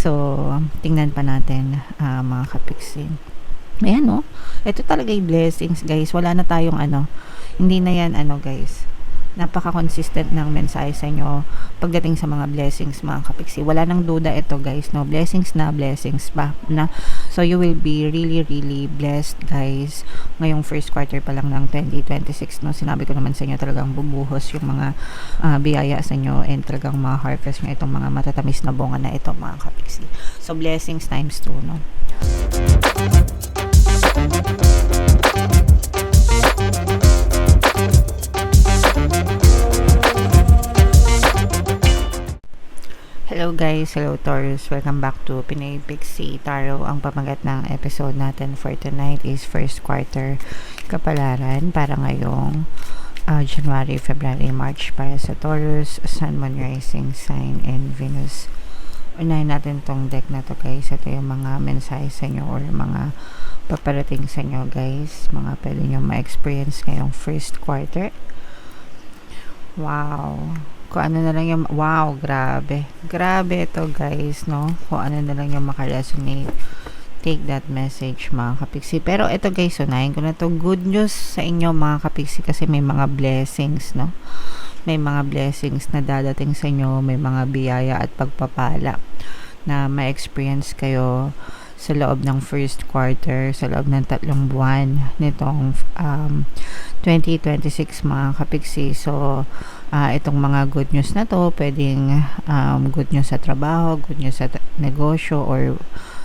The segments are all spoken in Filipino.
So, tingnan pa natin, mga kapiksi. Ayan, no? Ito talaga yung blessings, guys. Wala na tayong hindi na yan, guys. Napaka-consistent ng mensahe sa inyo pagdating sa mga blessings, mga kapiksi. Wala nang duda ito, guys, no? Blessings na, blessings pa, na. So, you will be really, really blessed, guys. Ngayong first quarter pa lang ng 2026, no? Sinabi ko naman sa inyo, talagang bubuhos yung mga biyaya sa inyo and talagang ma-harvest nyo itong mga matatamis na bunga na ito, mga kapiksi. So, blessings times 2, no? Hello guys, hello Taurus, welcome back to Pinay Pixie Tarot. Ang pamagat ng episode natin for tonight is first quarter kapalaran para ngayong January, February, March para sa Taurus, Sun, Moon, Rising Sign, and Venus. Unahin natin tong deck na to, guys. Ito yung mga mensahe sa inyo or mga paparating sa inyo, guys. Mga pwede nyo ma-experience ngayong first quarter. Wow! Kung ano na lang yung, wow, grabe ito, guys, no? Kung ano na lang yung makaresonate, take that message, mga kapiksi. Pero ito, guys, unahin ko na to, good news sa inyo, mga kapiksi, kasi may mga blessings, no? May mga blessings na dadating sa inyo, may mga biyaya at pagpapala na ma-experience kayo sa loob ng first quarter, sa loob ng 3 buwan nitong 2026, mga kapiksi. So, itong mga good news na to, pwedeng good news sa trabaho, good news sa negosyo, or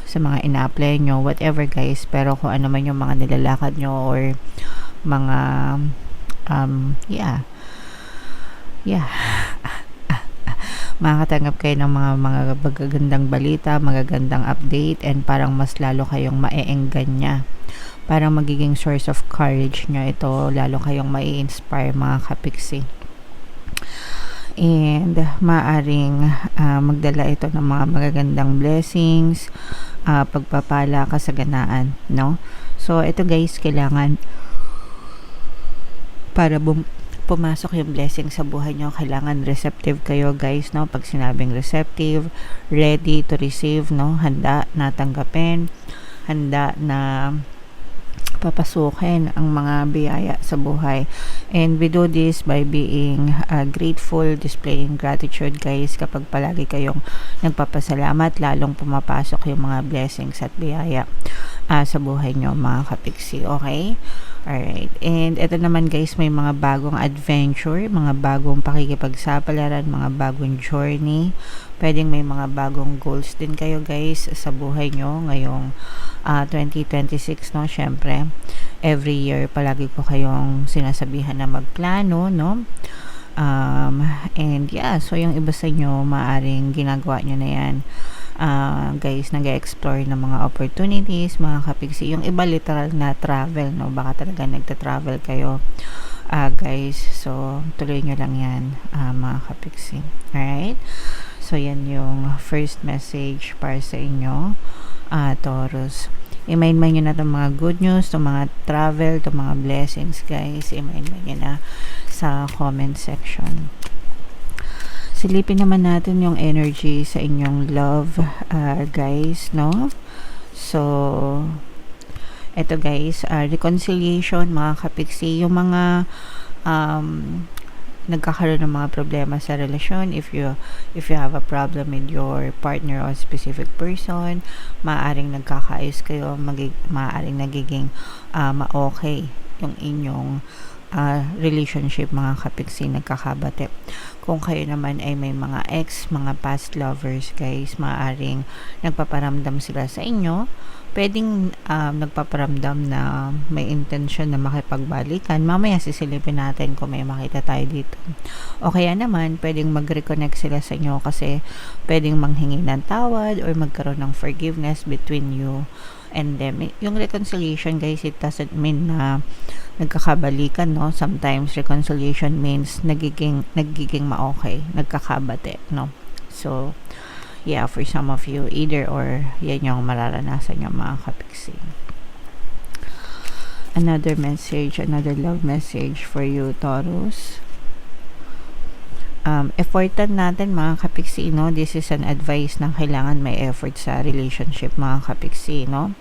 sa mga ina-apply nyo, whatever, guys. Pero kung ano man yung mga nilalakad nyo or mga makakatanggap kayo ng mga magagandang balita, magagandang update, and parang mas lalo kayong maeengganyo. Parang magiging source of courage nyo ito, lalo kayong mai-inspire, mga kapiksi. And maaring magdala ito ng mga magagandang blessings, pagpapala, kasaganaan, no? So ito, guys, kailangan para pumasok yung blessing sa buhay nyo, kailangan receptive kayo, guys, no? Pag sinabing receptive, ready to receive, no? Handa na tanggapin, handa na papasukin ang mga biyaya sa buhay. And we do this by being grateful, displaying gratitude, guys. Kapag palagi kayong nagpapasalamat, lalong pumapasok yung mga blessings at biyaya sa buhay nyo, mga kapiksi. Okay? Alright. And ito naman, guys, may mga bagong adventure, mga bagong pakikipagsapalaran, mga bagong journey. Pwedeng may mga bagong goals din kayo, guys, sa buhay nyo ngayong 2026, no? Syempre, every year palagi ko kayong sinasabihan na magplano, no? And yeah, so yung iba sa inyo, maaring ginagawa nyo na yan, guys, nag-explore ng mga opportunities, mga kapiksi. Yung iba literal na travel, no? Baka talaga nagta-travel kayo, guys. So tuloy nyo lang yan, mga kapiksi. Alright, so yan yung first message para sa inyo, Taurus. I-mind nyo na itong mga good news, itong mga travel, itong mga blessings, guys. I-mind nyo na sa comment section. Silipin naman natin yung energy sa inyong love, guys, no? So, eto, guys, reconciliation, mga kapiksi. Yung mga nagkakaroon ng mga problema sa relasyon, if you have a problem with your partner or specific person, maaaring nagkakaayos kayo, maaaring nagiging ma-okay yung inyong relationship, mga kapiksi, nagkakabate. Kung kayo naman ay may mga ex, mga past lovers, guys, maaaring nagpaparamdam sila sa inyo, pwedeng nagpaparamdam na may intention na makipagbalikan. Mamaya sisilipin natin kung may makita tayo dito. O kaya naman, pwedeng mag-reconnect sila sa inyo kasi pwedeng manghingi ng tawad or magkaroon ng forgiveness between you and them. Yung reconciliation, guys, it doesn't mean na nagkakabalikan, no? Sometimes reconciliation means nagiging ma-okay, nagkakabate, no? So, yeah, for some of you, either or, yan yung mararanasan nyo, mga kapiksi. Another message, another love message for you, Taurus. effortan natin mga kapiksi, no? This is an advice na kailangan may effort sa relationship mga kapiksi, no?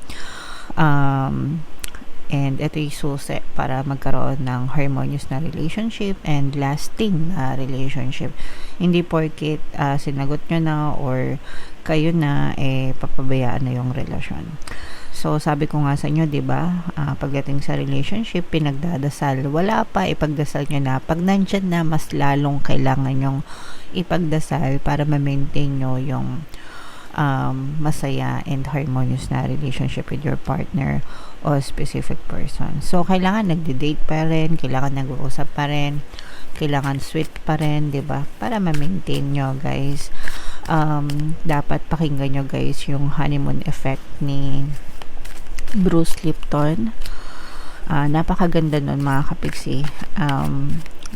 And ito yung susi para magkaroon ng harmonious na relationship and lasting na relationship. Hindi porket sinagot nyo na or kayo na, papabayaan na yung relasyon. So, sabi ko nga sa inyo, 'di ba? Pagdating sa relationship, pinagdadasal. Wala pa, ipagdasal nyo na. Pag nandyan na, mas lalong kailangan yung ipagdasal para ma-maintain nyo yung masaya and harmonious na relationship with your partner o specific person. So, kailangan nagde-date pa rin, kailangan nag-uusap pa rin, kailangan sweet pa rin, 'di ba? Para ma-maintain nyo, guys. Dapat pakinggan nyo, guys, yung honeymoon effect ni Bruce Lipton. Napakaganda nun mga kapiksi.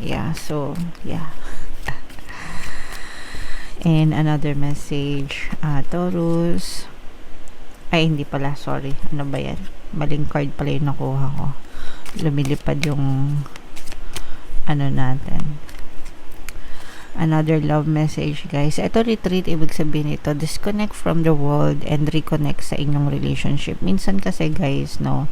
Yeah. And another message, Taurus. Ay, hindi pala, sorry. Ano ba yan? Maling card pala yung nakuha ko. Lumilipad yung ano natin. Another love message, guys. Ito retreat, ibig sabihin ito, disconnect from the world and reconnect sa inyong relationship. Minsan kasi, guys, no,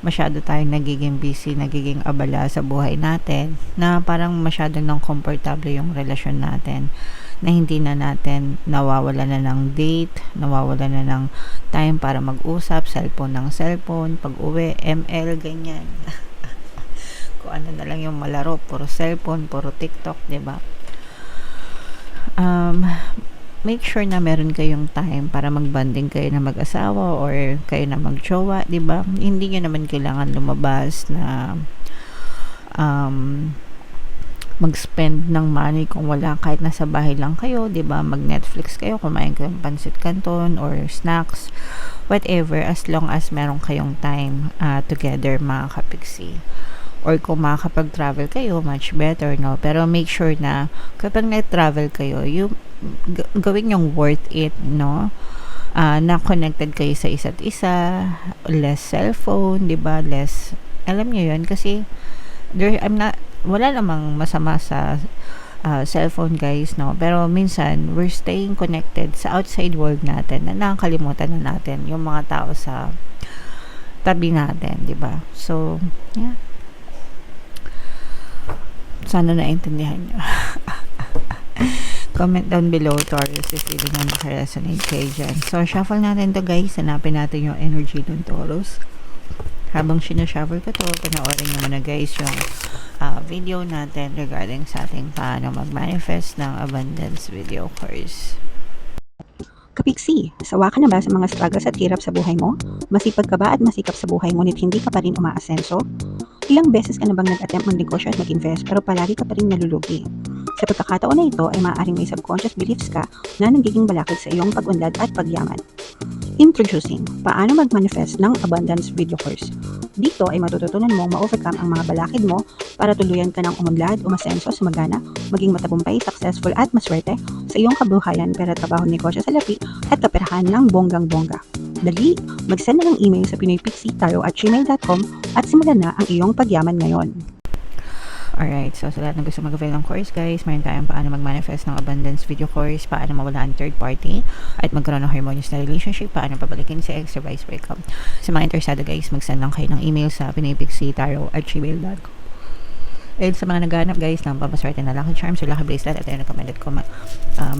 masyado tayong nagiging busy, nagiging abala sa buhay natin, na parang masyado nang komportable yung relasyon natin, na hindi na natin nawawala na ng date, nawawala na ng time para mag-usap, cellphone ng cellphone, pag-uwi, ML, ganyan. Kung ano na lang yung malaro, puro cellphone, puro TikTok, 'di ba? Make sure na meron kayong time para magbanding kayo na mag-asawa or kayo na mag-jowa, 'di ba? Hindi niyo naman kailangan lumabas na mag-spend ng money kung wala, kahit nasa bahay lang kayo, 'di ba? Mag-Netflix kayo, kumain kayo ng pancit canton or snacks, whatever, as long as meron kayong time together mga kapiksi. Or kung makakapag-travel kayo, much better, no? Pero make sure na kapag nag-travel kayo, yung gawin yung worth it, no? Na connected kayo sa isa't isa, less cellphone, 'di ba? Less, alam niyo 'yun kasi wala namang masama sa cellphone, guys, no? Pero minsan we're staying connected sa outside world natin na nakakalimutan na natin yung mga tao sa tabi natin, 'di ba? So, yeah. Sana naintindihan nyo. Comment down below, Taurus, if really nga nakaresonate kayo dyan. So, shuffle natin to, guys. Hanapin natin yung energy ng Taurus. Habang sinashuffle ko to, panoorin nyo muna, guys, yung video natin regarding sa ating paano mag-manifest ng abundance video course. Kapiksi, sawa ka na ba sa mga struggles at hirap sa buhay mo? Masipag ka ba at masikap sa buhay ngunit hindi ka pa rin umaasenso? Ilang beses ka na bang nag-attempt mag-negosyo at mag-invest pero palagi ka pa rin nalulugi? Sa pagkakataon na ito ay maaaring may subconscious beliefs ka na nagiging balakid sa iyong pag-unlad at pagyaman. Introducing, paano mag-manifest ng abundance video course. Dito ay matututunan mong ma-overcome ang mga balakid mo para tuluyan ka ng umunlad, umasenso, sumagana, maging matagumpay, successful at maswerte sa iyong kabuhayan, pera, trabaho, negosyo, salapi at kaperahan ng bonggang-bongga. Dali, mag-send na ng email sa pinoypixie@gmail.com at simulan na ang iyong pagyaman ngayon. Alright, so sa lahat ng gusto mag-avail ng course, guys, mayroon tayong paano mag-manifest ng abundance video course, paano mawala ang third party, at magkaroon ng harmonious na relationship, paano pabalikin si ex or vice versa. Sa mga interesado, guys, mag-send lang kayo ng email sa pinoypixie@gmail.com. And sa mga naghahanap, guys, ng pampaswerte na lucky charms or lucky bracelet, at ayun, recommended ko,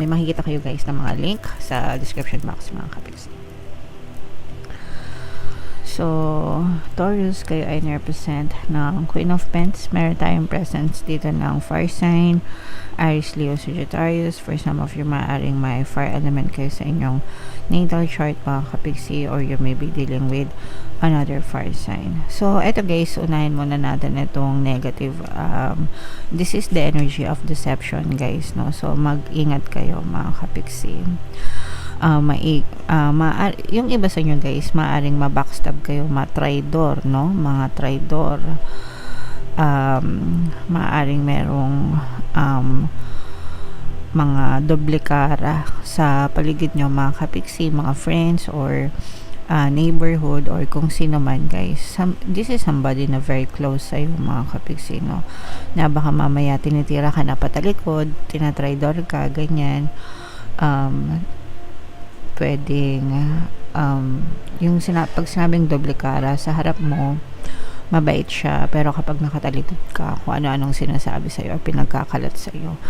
may makikita kayo, guys, ng mga link sa description box, mga kapix. So, Taurus, kayo ay represent ng Queen of Pentacles. Meron tayong presence dito ng fire sign, Aries, Leo, Sagittarius. For some of you, maaaring may fire element kayo sa inyong natal chart, mga kapiksi, or you may be dealing with another fire sign. So, eto, guys, unahin muna natin itong negative. This is the energy of deception, guys, no? So, mag-ingat kayo, mga kapiksi. Yung iba sa inyo, guys, maaring ma-backstab kayo, ma-traidor, no? Mga traidor. Maaring merong mga doble cara sa paligid nyo, mga kapiksi, mga friends, or neighborhood or kung sino man guys. This is somebody na very close sa'yo mga kapiksi, no? Na baka mamaya tinitira ka na patalikod, tinatridor ka, ganyan. Pwedeng pag sinabing doble cara, sa harap mo mabait siya, pero kapag nakatalikod ka, kung ano-anong sinasabi sa'yo or pinagkakalat sa'yo,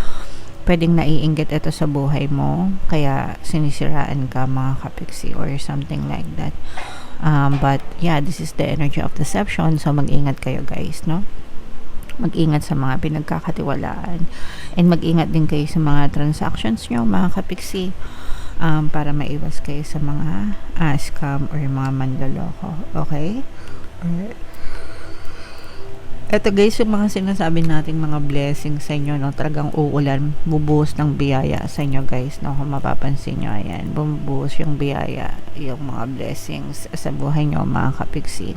pwedeng naiinggit ito sa buhay mo, kaya sinisiraan ka mga kapiksi or something like that. But yeah, this is the energy of deception, so mag-ingat kayo guys, no? Mag-ingat sa mga pinagkakatiwalaan, and mag-ingat din kayo sa mga transactions nyo mga kapiksi, para maiwas kayo sa mga scam or mga manloloko. Okay? Alright. Ito guys, yung mga sinasabi nating mga blessings sa inyo, no, talagang uulan, bubuhos ng biyaya sa inyo guys, no, kung mapapansin nyo, ayan, bumubuhos yung biyaya, yung mga blessings sa buhay nyo mga kapiksi.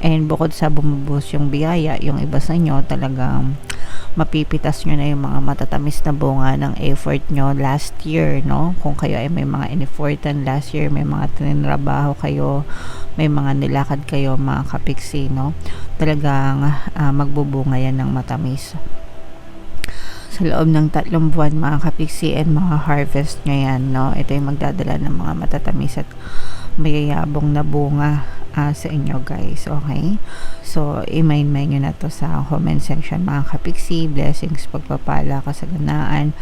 And bukod sa bumubuhos yung biyaya, yung iba sa inyo talagang mapipitas nyo na yung mga matatamis na bunga ng effort nyo last year, no? Kung kayo ay may mga in-effortan last year, may mga tinrabaho kayo, may mga nilakad kayo mga kapiksi, no? Talagang magbubunga yan ng matamis sa loob ng 3 buwan mga kapiksi, and mga harvest nyo yan, no? Ito yung magdadala ng mga matatamis at mayayabong na bunga sa inyo guys. Okay, so i-mind nyo na to sa comment section mga kapiksi. Blessings, pagpapala, kasaganaan,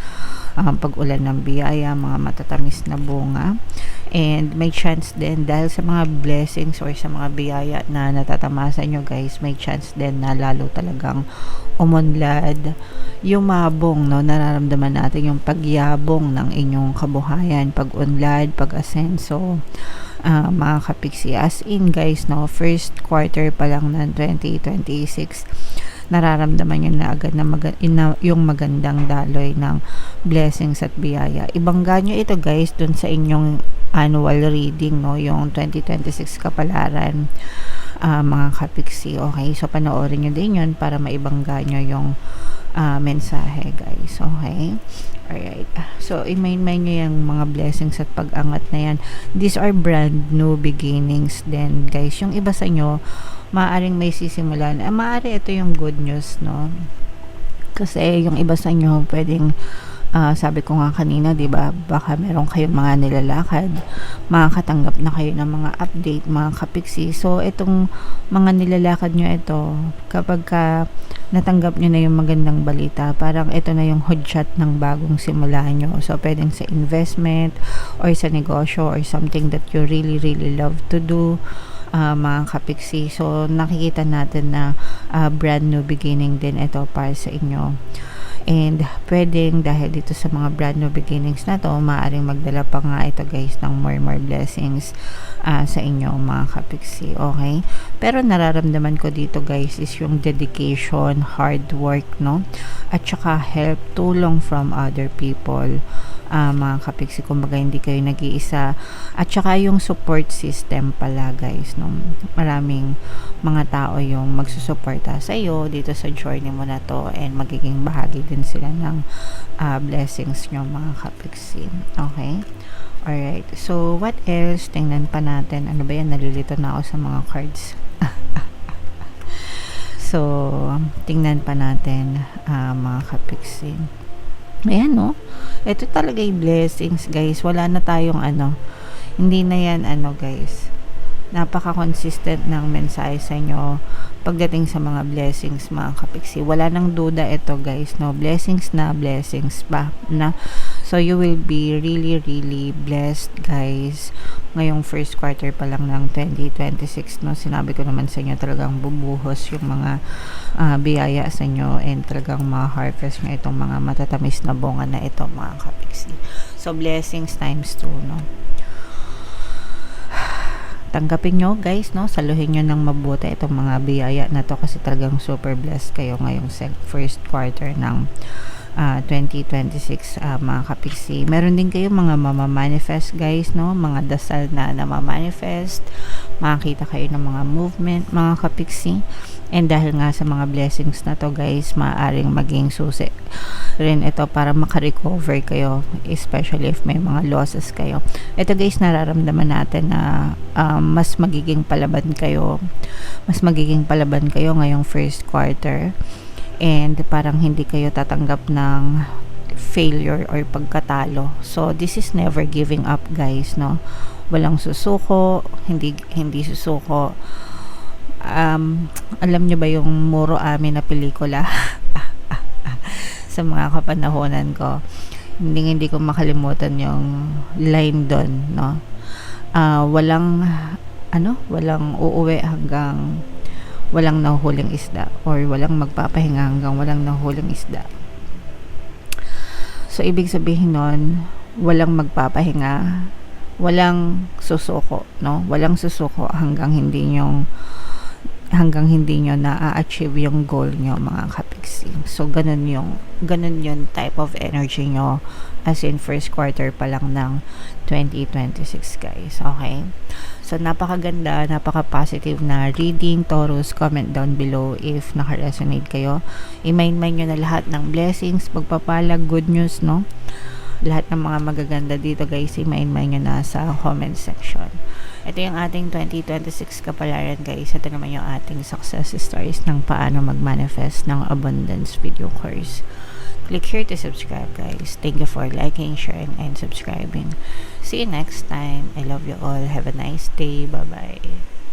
pag-ulan ng biyaya, mga matatamis na bunga, and may chance din dahil sa mga blessings or sa mga biyaya na natatamasa nyo guys, may chance din na lalo talagang umunlad yung mabong, no? Nararamdaman natin yung pagyabong ng inyong kabuhayan, pag-unlad, pag-asenso, mga kapiksi, as in guys, no, first quarter pa lang ng 2026 nararamdaman nyo na agad na yung magandang daloy ng blessings at biyaya. Ibangga nyo ito guys dun sa inyong annual reading, no, yung 2026 kapalaran, mga kapiksi. Okay, so panoorin nyo din yun para maibangga nyo yung mensahe guys. Okay, alright, so i-mind nyo yung mga blessings at pag-angat na yan. These are brand new beginnings then guys. Yung iba sa inyo maaaring may sisimulan, maaari ito yung good news, no? Kasi yung iba sa inyo pwedeng sabi ko nga kanina, di ba, baka meron kayong mga nilalakad, makakatanggap na kayo ng mga update mga kapiksi. So itong mga nilalakad nyo ito, kapag natanggap nyo na yung magandang balita, parang ito na yung hudyat ng bagong simula nyo. So pwedeng sa investment or sa negosyo or something that you really love to do, mga kapiksi. So nakikita natin na brand new beginning din ito para sa inyo. And pwedeng dahil dito sa mga brand new beginnings na to, maaaring magdala pa nga ito guys ng more blessings sa inyo mga kapiksi. Okay, pero nararamdaman ko dito guys is yung dedication, hard work, no, at saka help, tulong from other people, mga kapiksi. Kumbaga hindi kayo nag-iisa, at saka yung support system pala guys, no, maraming mga tao yung magsusuporta sa iyo dito sa journey mo na to, and magiging bahagi din sila ng blessings nyo mga kapiksi. Okay, alright, so what else? Tingnan pa natin. Ano ba yan? Nalilito na ako sa mga cards. So tingnan pa natin, mga kapiksi. Ayan, no, ito talaga yung blessings guys. Wala na tayong hindi na yan guys, napaka-consistent ng mensahe sa inyo pagdating sa mga blessings mga kapiksi. Wala nang duda ito guys, no, blessings na blessings pa na. So you will be really blessed guys ngayong first quarter pa lang ng 2026, no. Sinabi ko naman sa inyo, talagang bubuhos yung mga biyaya sa inyo, and talagang ma-harvest nyo itong mga matatamis na bunga na ito mga kapiksi. So blessings times 2, no. Tanggapin nyo guys, no, saluhin nyo ng mabuti itong mga biyaya na to, kasi talagang super blessed kayo ngayong first quarter ng 2026, mga kapiksi. Meron din kayo mga mamamanifest guys, no, mga dasal na namamanifest, makakita kayo ng mga movement mga kapiksi, And dahil nga sa mga blessings na to guys, maaaring maging susi rin ito para makarecover kayo, especially if may mga losses kayo. Ito guys, nararamdaman natin na mas magiging palaban kayo ngayong first quarter, and parang hindi kayo tatanggap ng failure or pagkatalo. So this is never giving up guys, no? Walang susuko, hindi susuko. Alam nyo ba yung Muro Amin na pelikula? Sa mga kapanahonan ko, hindi ko makalimutan yung line doon, no? Walang uuwi hanggang walang nahuhuling isda, or walang magpapahinga hanggang walang nahuhuling isda. So ibig sabihin nun, walang magpapahinga, walang susuko, no? Walang susuko hanggang hindi nyo na-achieve yung goal nyo, mga kapiksi. So ganun yung type of energy nyo as in first quarter pa lang ng 2026 guys. Okay, so napakaganda, napaka-positive na reading, Taurus. Comment down below if naka-resonate kayo. I-mind nyo na lahat ng blessings, pagpapalag, good news, no? Lahat ng mga magaganda dito guys, i-mind nyo na sa comment section. Ito yung ating 2026 kapalaran guys. Ito naman yung ating success stories ng paano mag-manifest ng abundance video course. Click here to subscribe guys. Thank you for liking, sharing, and subscribing. See you next time. I love you all. Have a nice day. Bye-bye.